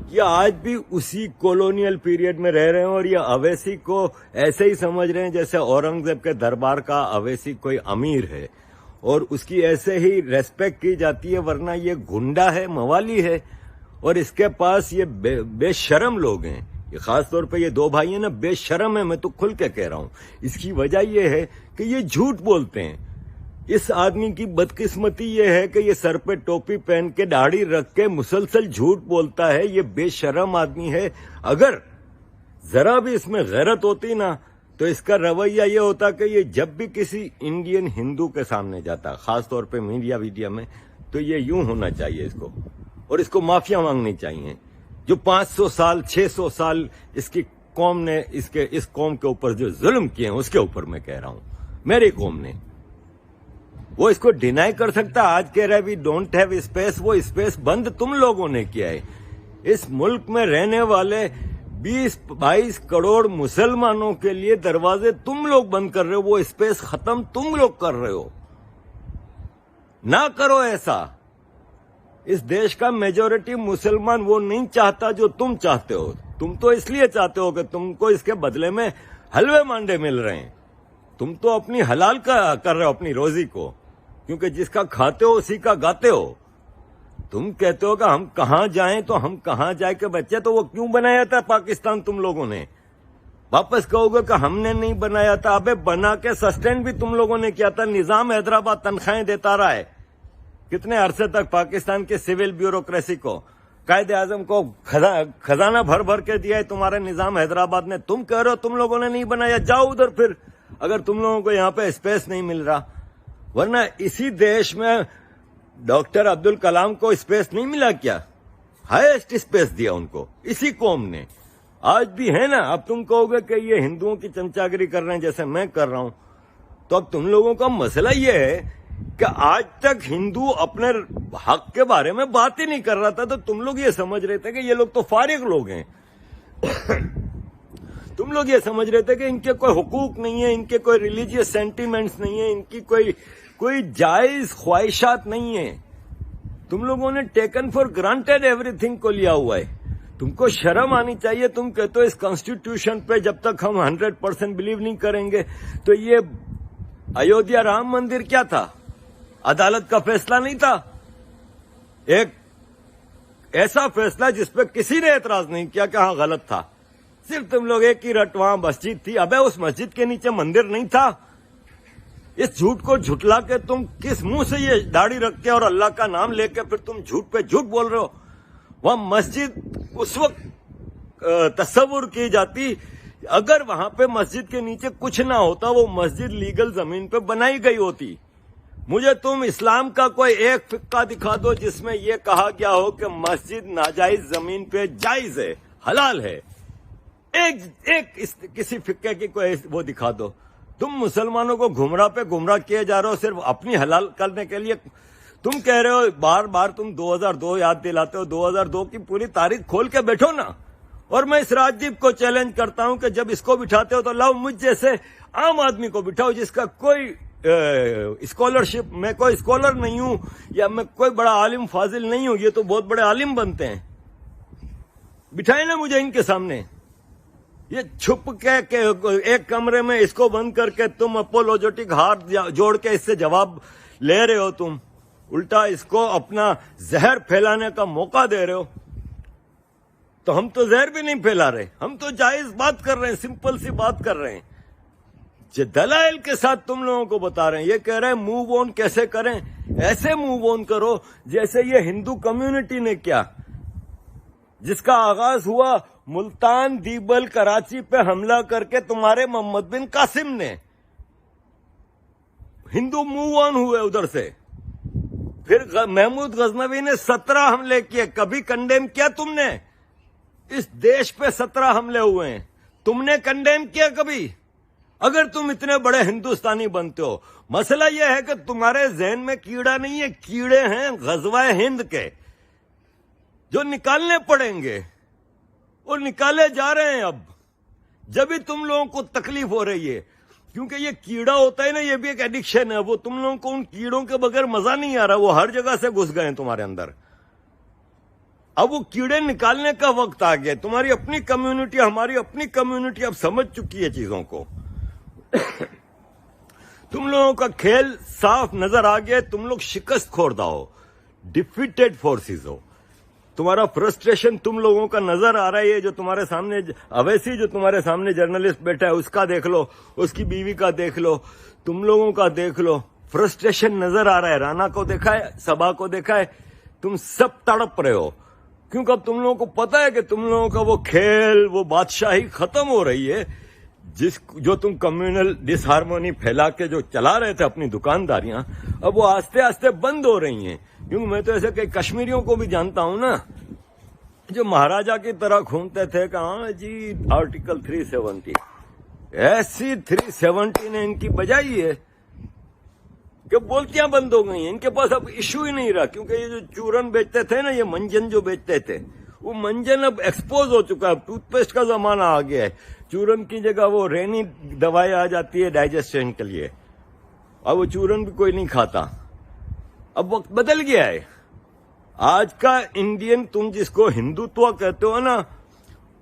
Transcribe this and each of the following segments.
یہ آج بھی اسی کولونیل پیریڈ میں رہ رہے ہیں اور یہ اویسی کو ایسے ہی سمجھ رہے ہیں جیسے اورنگزیب کے دربار کا اویسی کوئی امیر ہے اور اس کی ایسے ہی ریسپیکٹ کی جاتی ہے، ورنہ یہ گنڈا ہے، موالی ہے، اور اس کے پاس یہ بے شرم لوگ ہیں۔ یہ خاص طور پہ یہ دو بھائی ہیں نا، بے شرم ہے، میں تو کھل کے کہہ رہا ہوں۔ اس کی وجہ یہ ہے کہ یہ جھوٹ بولتے ہیں۔ اس آدمی کی بدقسمتی یہ ہے کہ یہ سر پہ ٹوپی پہن کے داڑھی رکھ کے مسلسل جھوٹ بولتا ہے، یہ بے شرم آدمی ہے۔ اگر ذرا بھی اس میں غیرت ہوتی نا تو اس کا رویہ یہ ہوتا کہ یہ جب بھی کسی انڈین ہندو کے سامنے جاتا، خاص طور پہ میڈیا میں، تو یہ یوں ہونا چاہیے اس کو، اور اس کو معافیاں مانگنی چاہیے۔ جو 500 سال 600 سال اس کی قوم نے اس قوم کے اوپر جو ظلم کیے ہیں، اس کے اوپر میں کہہ رہا ہوں، میری قوم نے، وہ اس کو ڈینائی کر سکتا۔ آج کہہ رہے وی ڈونٹ ہیو اسپیس، وہ اسپیس بند تم لوگوں نے کیا ہے۔ اس ملک میں رہنے والے 20-22 کروڑ مسلمانوں کے لیے دروازے تم لوگ بند کر رہے ہو، وہ اسپیس ختم تم لوگ کر رہے ہو۔ نہ کرو ایسا۔ اس دیش کا میجورٹی مسلمان وہ نہیں چاہتا جو تم چاہتے ہو۔ تم تو اس لیے چاہتے ہو کہ تم کو اس کے بدلے میں حلوے مانڈے مل رہے ہیں۔ تم تو اپنی حلال کا کر رہے ہو اپنی روزی کو، کیونکہ جس کا کھاتے ہو اسی کا گاتے ہو۔ تم کہتے ہو کہ ہم کہاں جائیں، تو ہم کہاں جائے کے بچے، تو وہ کیوں بنایا تھا پاکستان تم لوگوں نے؟ واپس کہو گے کہ ہم نے نہیں بنایا تھا۔ ابے بنا کے سسٹین بھی تم لوگوں نے کیا تھا۔ نظام حیدرآباد تنخواہیں دیتا رہا ہے کتنے عرصے تک پاکستان کے سول بیوروکریسی کو، قائد اعظم کو خزانہ بھر بھر کے دیا ہے تمہارے نظام حیدرآباد نے۔ تم کہہ رہے ہو تم لوگوں نے نہیں بنایا، جاؤ ادھر پھر، اگر تم لوگوں کو یہاں پہ اسپیس نہیں مل رہا۔ ورنہ اسی دیش میں ڈاکٹر عبدالکلام کو اسپیس نہیں ملا کیا؟ ہائیسٹ اسپیس دیا ان کو اسی قوم نے۔ آج بھی ہے نا۔ اب تم کہو گے کہ یہ ہندوؤں کی چمچاگری کر رہے ہیں جیسے میں کر رہا ہوں، تو اب تم لوگوں کا مسئلہ یہ ہے کہ آج تک ہندو اپنے حق کے بارے میں بات ہی نہیں کر رہا تھا، تو تم لوگ یہ سمجھ رہے تھے کہ یہ لوگ تو فارغ لوگ ہیں۔ تم لوگ یہ سمجھ رہے تھے کہ ان کے کوئی حقوق نہیں ہے، ان کے کوئی ریلیجیس سینٹیمنٹس نہیں ہیں، ان کی کوئی جائز خواہشات نہیں ہیں۔ تم لوگوں نے taken for granted every thing کو لیا ہوا ہے۔ تم کو شرم آنی چاہیے۔ تم کہتے ہو اس کانسٹیٹیوشن پہ جب تک ہم 100% بلیو نہیں کریں گے، تو یہ ایودھیا رام مندر کیا تھا؟ عدالت کا فیصلہ نہیں تھا؟ ایک ایسا فیصلہ جس پہ کسی نے اعتراض نہیں کیا کہ ہاں غلط تھا۔ صرف تم لوگ ایک ہی رٹ، وہاں مسجد تھی۔ ابے اس مسجد کے نیچے مندر نہیں تھا۔ اس جھوٹ کو جھٹلا کے تم کس منہ سے یہ داڑھی رکھ کے اور اللہ کا نام لے کے پھر تم جھوٹ پہ جھوٹ بول رہے ہو؟ وہاں مسجد اس وقت تصور کی جاتی اگر وہاں پہ مسجد کے نیچے کچھ نہ ہوتا، وہ مسجد لیگل زمین پہ بنائی گئی ہوتی۔ مجھے تم اسلام کا کوئی ایک فقہ دکھا دو جس میں یہ کہا گیا ہو کہ مسجد ناجائز زمین پہ جائز ہے، حلال ہے۔ کسی فقہ کی کوئی وہ دکھا دو۔ تم مسلمانوں کو گمراہ پہ گمراہ کیے جا رہے ہو صرف اپنی حلال کرنے کے لیے۔ تم کہہ رہے ہو بار بار، تم 2002 یاد دلاتے ہو، 2002 کی پوری تاریخ کھول کے بیٹھو نا۔ اور میں اس راجدیپ کو چیلنج کرتا ہوں کہ جب اس کو بٹھاتے ہو تو لاؤ مجھ جیسے عام آدمی کو بٹھاؤ جس کا کوئی اسکالرشپ، میں کوئی اسکالر نہیں ہوں یا میں کوئی بڑا عالم فاضل نہیں ہوں، یہ تو بہت بڑے عالم بنتے ہیں۔ بٹھائے نا مجھے ان کے سامنے۔ یہ چھپ کے ایک کمرے میں اس کو بند کر کے تم اپولوجیٹک ہاتھ جوڑ کے اس سے جواب لے رہے ہو، تم الٹا اس کو اپنا زہر پھیلانے کا موقع دے رہے ہو۔ تو ہم تو زہر بھی نہیں پھیلا رہے، ہم تو جائز بات کر رہے ہیں، سمپل سی بات کر رہے ہیں، دلائل کے ساتھ تم لوگوں کو بتا رہے ہیں۔ یہ کہہ رہے ہیں موو آن کیسے کریں؟ ایسے موو آن کرو جیسے یہ ہندو کمیونٹی نے کیا، جس کا آغاز ہوا ملتان، دیبل، کراچی پہ حملہ کر کے تمہارے محمد بن قاسم نے۔ ہندو موو آن ہوئے ادھر سے۔ پھر محمود غزنوی نے 17 حملے کیے، کبھی کنڈیم کیا تم نے؟ اس دیش پہ 17 حملے ہوئے ہیں، تم نے کنڈیم کیا کبھی؟ اگر تم اتنے بڑے ہندوستانی بنتے ہو، مسئلہ یہ ہے کہ تمہارے ذہن میں کیڑا نہیں ہے، کیڑے ہیں غزوہ ہند کے جو نکالنے پڑیں گے، اور نکالے جا رہے ہیں۔ اب جب بھی تم لوگوں کو تکلیف ہو رہی ہے، کیونکہ یہ کیڑا ہوتا ہے نا، یہ بھی ایک ایڈکشن ہے، وہ تم لوگوں کو ان کیڑوں کے بغیر مزہ نہیں آ رہا، وہ ہر جگہ سے گھس گئے ہیں تمہارے اندر۔ اب وہ کیڑے نکالنے کا وقت آ گیا. تمہاری اپنی کمیونٹی, ہماری اپنی کمیونٹی اب سمجھ چکی ہے چیزوں کو. تم لوگوں کا کھیل صاف نظر آ گیا. تم لوگ شکست خوردہ ہو, ڈیفیٹڈ فورسز ہو. تمہارا فرسٹریشن تم لوگوں کا نظر آ رہا ہے. یہ جو تمہارے سامنے اویسی جو تمہارے سامنے جرنلسٹ بیٹھا ہے, اس کا دیکھ لو, اس کی بیوی کا دیکھ لو, تم لوگوں کا دیکھ لو. فرسٹریشن نظر آ رہا ہے. رانا کو دیکھا ہے, سبا کو دیکھا ہے. تم سب تڑپ رہے ہو کیونکہ اب تم لوگوں کو پتا ہے کہ تم لوگوں کا وہ کھیل, وہ بادشاہی ختم ہو رہی ہے. جو تم کمیونل ڈس ہارمونی پھیلا کے جو چلا رہے تھے اپنی دکانداریاں, اب وہ آہستہ آہستہ بند ہو رہی ہیں. کیونکہ میں تو ایسے کئی کشمیریوں کو بھی جانتا ہوں نا, جو مہاراجا کی طرح گھومتے تھے کہ ہاں جی آرٹیکل 370, ایسی 370 نے ان کی بجائی ہے کہ بولتیاں بند ہو گئی ہیں. ان کے پاس اب ایشو ہی نہیں رہا. کیونکہ یہ جو چورن بیچتے تھے نا, یہ منجن جو بیچتے تھے, وہ منجن اب ایکسپوز ہو چکا ہے. اب ٹوتھ پیسٹ کا زمانہ آ گیا ہے. چورن کی جگہ وہ رینی دوائی آ جاتی ہے ڈائجسشن کے لیے. اب وہ چورن بھی کوئی نہیں کھاتا. اب وقت بدل گیا ہے. آج کا انڈین, تم جس کو ہندوتوا کہتے ہو نا,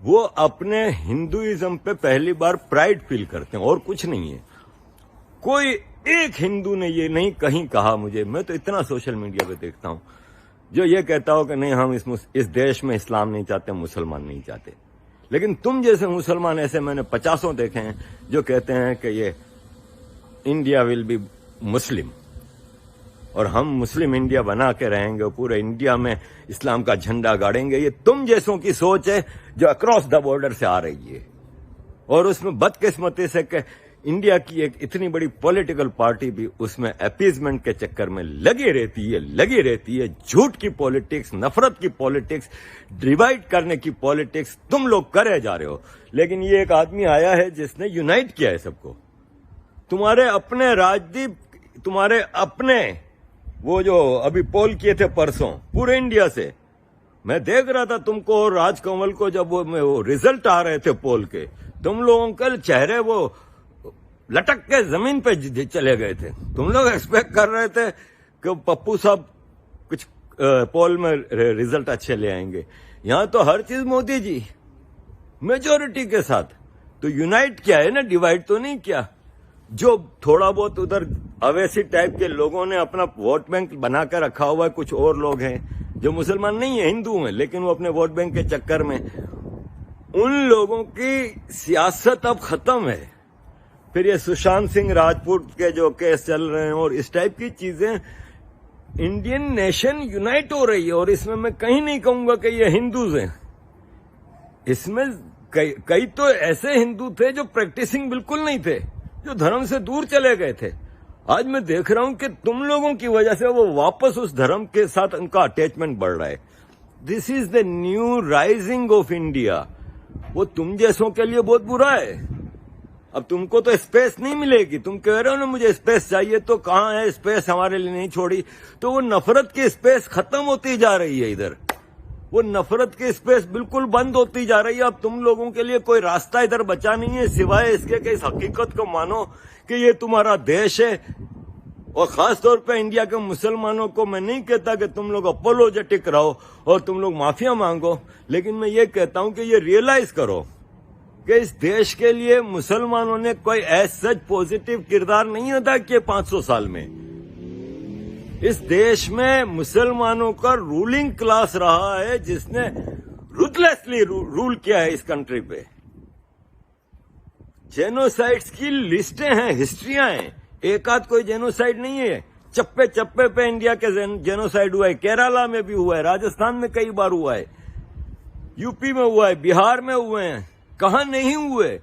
وہ اپنے ہندوازم پہ پہلی بار پرائڈ فیل کرتے ہیں, اور کچھ نہیں ہے. کوئی ایک ہندو نے یہ نہیں کہیں کہا مجھے, میں تو اتنا سوشل میڈیا پہ دیکھتا ہوں, جو یہ کہتا ہو کہ نہیں ہم اس دیش میں اسلام نہیں چاہتے, مسلمان نہیں چاہتے. لیکن تم جیسے مسلمان ایسے میں نے 50 دیکھے ہیں جو کہتے ہیں کہ یہ انڈیا ول بی مسلم, اور ہم مسلم انڈیا بنا کے رہیں گے, پورے انڈیا میں اسلام کا جھنڈا گاڑیں گے. یہ تم جیسوں کی سوچ ہے جو اکراس دا بارڈر سے آ رہی ہے. اور اس میں بدقسمتی سے کہ انڈیا کی ایک اتنی بڑی پولیٹیکل پارٹی بھی اس میں اپیزمنٹ کے چکر میں لگی رہتی ہے. جھوٹ کی پالیٹکس, نفرت کی پالیٹکس, ڈیوائڈ کرنے کی پالیٹکس تم لوگ کرے جا رہے ہو. لیکن یہ ایک آدمی آیا ہے جس نے یونائٹ کیا ہے سب کو. تمہارے اپنے راجدیپ, تمہارے اپنے وہ جو ابھی پول کیے تھے پرسوں پورے انڈیا سے, میں دیکھ رہا تھا تم کو اور راج کنول کو جب وہ ریزلٹ آ رہے تھے پول کے, تم لوگوں کے چہرے وہ لٹک کے زمین پہ چلے گئے تھے. تم لوگ ایکسپیکٹ کر رہے تھے کہ پپو صاحب کچھ پول میں ریزلٹ اچھے لے آئیں گے. یہاں تو ہر چیز مودی جی میجورٹی کے ساتھ. تو یونائٹ کیا ہے نا, ڈیوائڈ تو نہیں کیا. جو تھوڑا بہت ادھر اویسی ٹائپ کے لوگوں نے اپنا ووٹ بینک بنا کے رکھا ہوا ہے, کچھ اور لوگ ہیں جو مسلمان نہیں ہیں, ہندو ہیں, لیکن وہ اپنے ووٹ بینک کے چکر میں, ان لوگوں کی سیاست اب ختم ہے. پھر یہ سشانت سنگھ راجپوت کے جو کیس چل رہے ہیں اور اس ٹائپ کی چیزیں, انڈین نیشن یونائٹ ہو رہی ہے. اور اس میں کہیں نہیں کہوں گا کہ یہ ہندوز ہیں. اس میں کئی تو ایسے ہندو تھے جو پریکٹسنگ بالکل نہیں تھے, جو دھرم سے دور چلے گئے تھے. آج میں دیکھ رہا ہوں کہ تم لوگوں کی وجہ سے وہ واپس اس دھرم کے ساتھ ان کا اٹیچمنٹ بڑھ رہا ہے. This is the new rising of India. وہ تم جیسوں کے لیے بہت برا ہے. اب تم کو تو اسپیس نہیں ملے گی. تم کہہ رہے ہو نا مجھے اسپیس چاہیے, تو کہاں ہے اسپیس, ہمارے لیے نہیں چھوڑی. تو وہ نفرت کی اسپیس ختم ہوتی جا رہی ہے. ادھر وہ نفرت کی اسپیس بالکل بند ہوتی جا رہی ہے. اب تم لوگوں کے لیے کوئی راستہ ادھر بچا نہیں ہے سوائے اس کے کہ اس حقیقت کو مانو کہ یہ تمہارا دیش ہے. اور خاص طور پہ انڈیا کے مسلمانوں کو میں نہیں کہتا کہ تم لوگ اپولوجیٹک رہو اور تم لوگ معافیا مانگو, لیکن میں یہ کہتا ہوں کہ یہ ریئلائز کرو کہ اس دیش کے لیے مسلمانوں نے کوئی ایسا پازیٹیو کردار نہیں ادا کیا 500 سال میں. اس دیش میں مسلمانوں کا رولنگ کلاس رہا ہے جس نے روتلیسلی رول کیا ہے اس کنٹری پہ. جینوسائڈز کی لسٹیں ہیں, ہسٹریاں ہیں. ایک آدھ کوئی جینوسائڈ نہیں ہے. چپے چپے پہ انڈیا کے جینوسائڈ ہوا ہے. کیرالہ میں بھی ہوا ہے, راجستھان میں کئی بار ہوا ہے, یو پی میں ہوا ہے, بہار میں ہوئے ہیں. کہاں نہیں ہوئے؟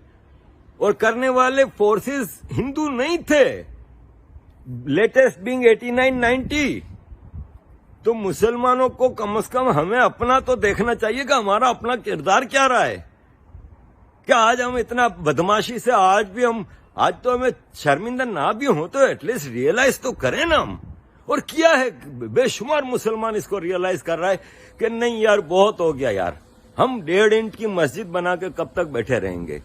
اور کرنے والے فورسز ہندو نہیں تھے. Latest being 89-90. تو مسلمانوں کو کم از کم ہمیں اپنا تو دیکھنا چاہیے کہ ہمارا اپنا کردار کیا رہا ہے. کیا آج ہم اتنا بدماشی سے آج تو ہمیں شرمندہ نہ بھی ہوں تو ایٹ لیسٹ ریئلائز تو کریں نا ہم. اور کیا ہے, بے شمار مسلمان اس کو ریئلائز کر رہا ہے کہ نہیں یار بہت ہو گیا یار, ہم 1.5 انچ کی مسجد بنا کے کب تک بیٹھے رہیں گے.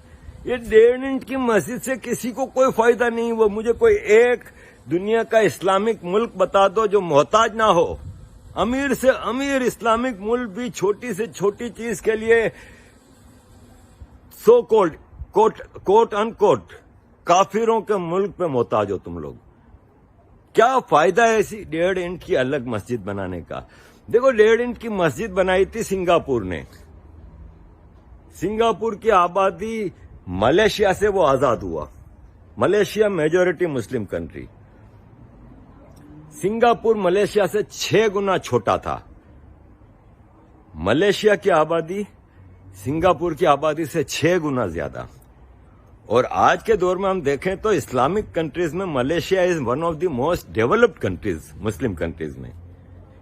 یہ 1.5 انچ کی مسجد سے کسی کو کوئی فائدہ نہیں. وہ مجھے کوئی ایک دنیا کا اسلامک ملک بتا دو جو محتاج نہ ہو. امیر سے امیر اسلامک ملک بھی چھوٹی سے چھوٹی چیز کے لیے سو کوٹ ان کوٹ کافروں کے ملک پہ محتاج ہو تم لوگ. کیا فائدہ ہے ایسی 1.5 انچ کی الگ مسجد بنانے کا؟ دیکھو 1.5 انچ کی مسجد بنائی تھی سنگاپور نے. سنگاپور کی آبادی ملیشیا سے وہ آزاد ہوا. ملیشیا میجورٹی مسلم کنٹری. سنگاپور ملیشیا سے 6 گنا چھوٹا تھا. ملیشیا کی آبادی سنگاپور کی آبادی سے 6 گنا زیادہ. اور آج کے دور میں ہم دیکھیں تو اسلامک کنٹریز میں Malaysia is one of the most developed countries مسلم کنٹریز میں.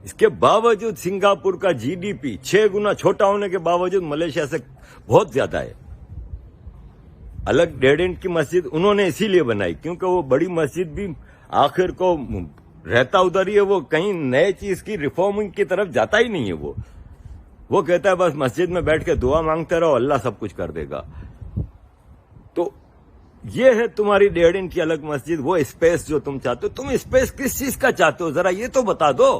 اس کے باوجود سنگاپور کا جی ڈی پی 6 گنا چھوٹا ہونے کے باوجود ملیشیا سے بہت زیادہ ہے. الگ 1.5 انچ کی مسجد انہوں نے اسی لیے بنائی کیونکہ وہ بڑی مسجد بھی آخر کو رہتا ادھر ہی ہے. وہ کہیں نئے چیز کی ریفارمنگ کی طرف جاتا ہی نہیں ہے. وہ کہتا ہے بس مسجد میں بیٹھ کے دعا مانگتے رہو, اللہ سب کچھ کر دے گا. تو یہ ہے تمہاری 1.5 انچ کی الگ مسجد, وہ اسپیس جو تم چاہتے ہو. تم اسپیس کس چیز کا چاہتے ہو ذرا یہ تو بتا دو.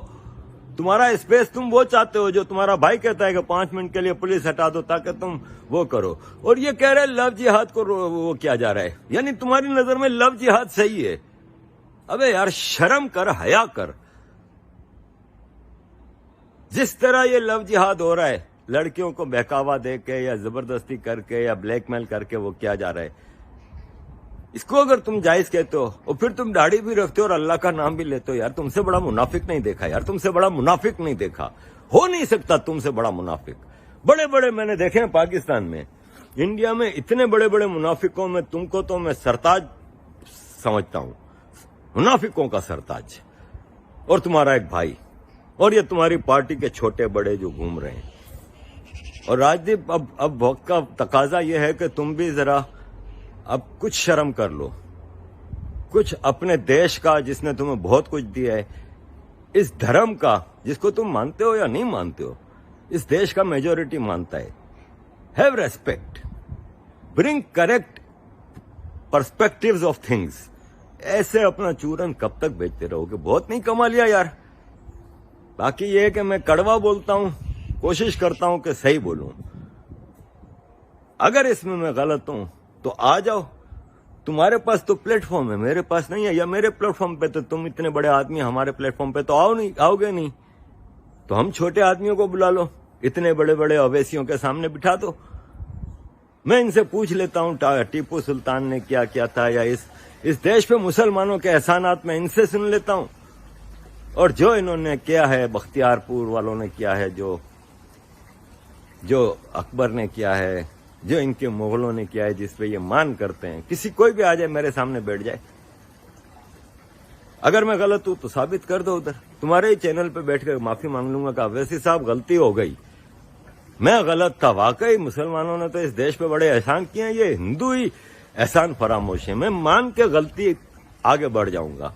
تمہارا اسپیس تم وہ چاہتے ہو جو تمہارا بھائی کہتا ہے کہ 5 منٹ کے لیے پولیس ہٹا دو تاکہ تم وہ کرو, اور یہ کہہ رہے لو جہاد کو وہ کیا جا رہا ہے. یعنی تمہاری نظر میں لو جہاد صحیح ہے. ابے یار شرم کر, حیا کر. جس طرح یہ لو جہاد ہو رہا ہے لڑکیوں کو بہکاوا دے کے یا زبردستی کر کے یا بلیک میل کر کے وہ کیا جا رہا ہے, اس کو اگر تم جائز کہتے ہو اور پھر تم داڑھی بھی رکھتے ہو اور اللہ کا نام بھی لیتے ہو, یار تم سے بڑا منافق نہیں دیکھا. یار تم سے بڑا منافق نہیں دیکھا, ہو نہیں سکتا تم سے بڑا منافق. بڑے بڑے میں نے دیکھے ہیں پاکستان میں, انڈیا میں اتنے بڑے بڑے منافقوں میں تم کو تو میں سرتاج سمجھتا ہوں, منافقوں کا سرتاج. اور تمہارا ایک بھائی, اور یہ تمہاری پارٹی کے چھوٹے بڑے جو گھوم رہے ہیں. اور راجدیپ اب وقت کا تقاضا یہ ہے کہ تم بھی ذرا اب کچھ شرم کر لو. کچھ اپنے دیش کا جس نے تمہیں بہت کچھ دیا ہے, اس دھرم کا جس کو تم مانتے ہو یا نہیں مانتے ہو, اس دیش کا میجورٹی مانتا ہے. Have respect, bring correct perspectives of things. ایسے اپنا چورن کب تک بیچتے رہو گے؟ بہت نہیں کما لیا یار. باقی یہ ہے کہ میں کڑوا بولتا ہوں, کوشش کرتا ہوں کہ صحیح بولوں. اگر اس میں غلط ہوں تو آ جاؤ. تمہارے پاس تو پلیٹ فارم ہے, میرے پاس نہیں ہے. یا میرے پلیٹ فارم پہ تو تم اتنے بڑے آدمی, ہمارے پلیٹ فارم پہ تو آؤ گے نہیں. تو ہم چھوٹے آدمیوں کو بلا لو, اتنے بڑے بڑے اویسیوں کے سامنے بٹھا دو. میں ان سے پوچھ لیتا ہوں ٹیپو سلطان نے کیا کیا تھا, یا اس دیش پہ مسلمانوں کے احسانات میں ان سے سن لیتا ہوں. اور جو انہوں نے کیا ہے, بختیار پور والوں نے کیا ہے, جو اکبر نے کیا ہے, جو ان کے مغلوں نے کیا ہے, جس پہ یہ مان کرتے ہیں, کسی کوئی بھی آ جائے میرے سامنے بیٹھ جائے. اگر میں غلط ہوں تو ثابت کر دو. ادھر تمہارے ہی چینل پہ بیٹھ کر معافی مانگ لوں گا کہ اویسی صاحب غلطی ہو گئی, میں غلط تھا. واقعی مسلمانوں نے تو اس دیش پہ بڑے احسان کیے ہیں, یہ ہندو ہی احسان فراموش ہے. میں مان کے غلطی آگے بڑھ جاؤں گا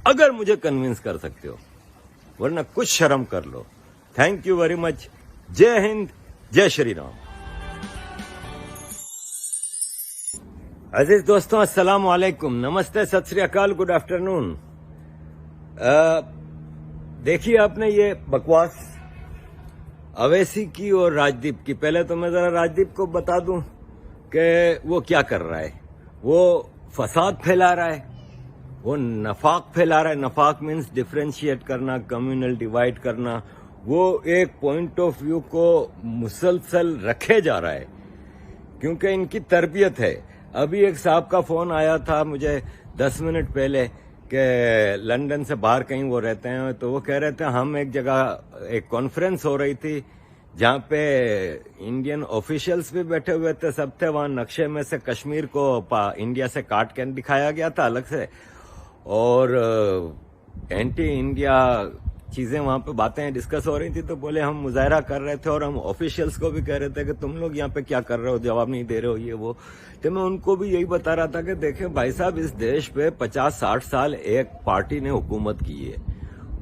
اگر مجھے کنونس کر سکتے ہو, ورنہ کچھ شرم کر لو. Thank you very much. Jai Hind, Jai Shri Ram. عزیز دوستوں, السلام علیکم, نمستے, ست سری اکال, گڈ آفٹرنون. دیکھیے آپ نے یہ بکواس اویسی کی اور راجدیپ کی. پہلے تو میں ذرا راجدیپ کو بتا دوں کہ وہ کیا کر رہا ہے. وہ فساد پھیلا رہا ہے, وہ نفاق پھیلا رہا ہے. نفاق مینس ڈفرینشیٹ کرنا, کمیونل ڈیوائڈ کرنا. وہ ایک پوائنٹ آف ویو کو مسلسل رکھے جا رہا ہے کیونکہ ان کی تربیت ہے. ابھی ایک صاحب کا فون آیا تھا مجھے 10 منٹ پہلے کہ لندن سے باہر کہیں وہ رہتے ہیں, تو وہ کہہ رہے تھے ہم ایک جگہ ایک کانفرنس ہو رہی تھی جہاں پہ انڈین آفیشلز بھی بیٹھے ہوئے تھے, سب تھے وہاں. نقشے میں سے کشمیر کو انڈیا سے کاٹ کے دکھایا گیا تھا الگ سے, اور اینٹی انڈیا چیزیں وہاں پہ باتیں ڈسکس ہو رہی تھی. تو بولے ہم مظاہرہ کر رہے تھے اور ہم آفیشلز کو بھی کہہ رہے تھے کہ تم لوگ یہاں پہ کیا کر رہے ہو, جواب نہیں دے رہے ہو, یہ وہ. تو میں ان کو بھی یہی بتا رہا تھا کہ دیکھیں بھائی صاحب, اس دیش پہ 50-60 سال ایک پارٹی نے حکومت کی ہے.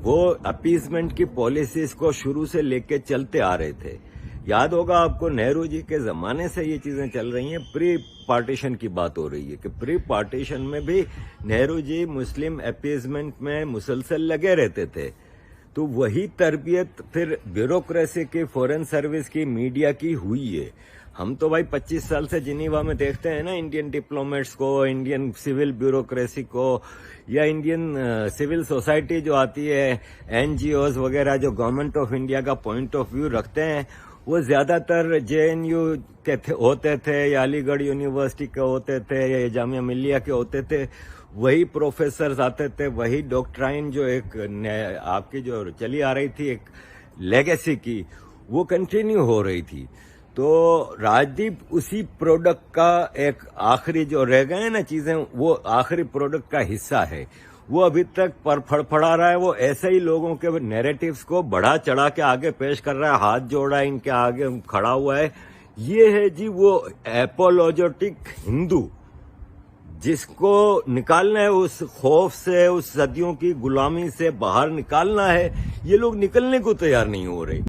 وہ اپیزمنٹ کی پالیسیز کو شروع سے لے کے چلتے آ رہے تھے. یاد ہوگا آپ کو نہرو جی کے زمانے سے یہ چیزیں چل رہی ہیں. پری پارٹیشن کی بات ہو رہی ہے کہ پری پارٹیشن میں بھی نہرو جی مسلم اپیزمنٹ میں مسلسل لگے رہتے تھے. تو وہی تربیت پھر بیوروکریسی کی، فورن سروس کی، میڈیا کی ہوئی ہے. ہم تو بھائی 25 سال سے جنیوا میں دیکھتے ہیں نا انڈین ڈپلومیٹس کو، انڈین سول بیوروکریسی کو، یا انڈین سول سوسائٹی جو آتی ہے، این جی اوز وغیرہ جو گورنمنٹ آف انڈیا کا پوائنٹ آف ویو رکھتے ہیں، وہ زیادہ تر جے این یو کے ہوتے تھے، یا علی گڑھ یونیورسٹی کے ہوتے تھے، یا جامعہ ملیہ کے ہوتے تھے. وہی پروفیسرز آتے تھے، وہی ڈاکٹرائن جو ایک آپ کی جو چلی آ رہی تھی ایک لیگیسی کی، وہ کنٹینیو ہو رہی تھی. تو راجدیپ اسی پروڈکٹ کا ایک آخری جو رہ گئے نا چیزیں، وہ آخری پروڈکٹ کا حصہ ہے. وہ ابھی تک پھڑپھڑا رہا ہے. وہ ایسے ہی لوگوں کے نیریٹیوز کو بڑھا چڑھا کے آگے پیش کر رہا ہے، ہاتھ جوڑا ہے ان کے آگے کھڑا ہوا ہے. یہ ہے جی وہ ایپولوجیٹک ہندو جس کو نکالنا ہے اس خوف سے، اس صدیوں کی غلامی سے باہر نکالنا ہے. یہ لوگ نکلنے کو تیار نہیں ہو رہے.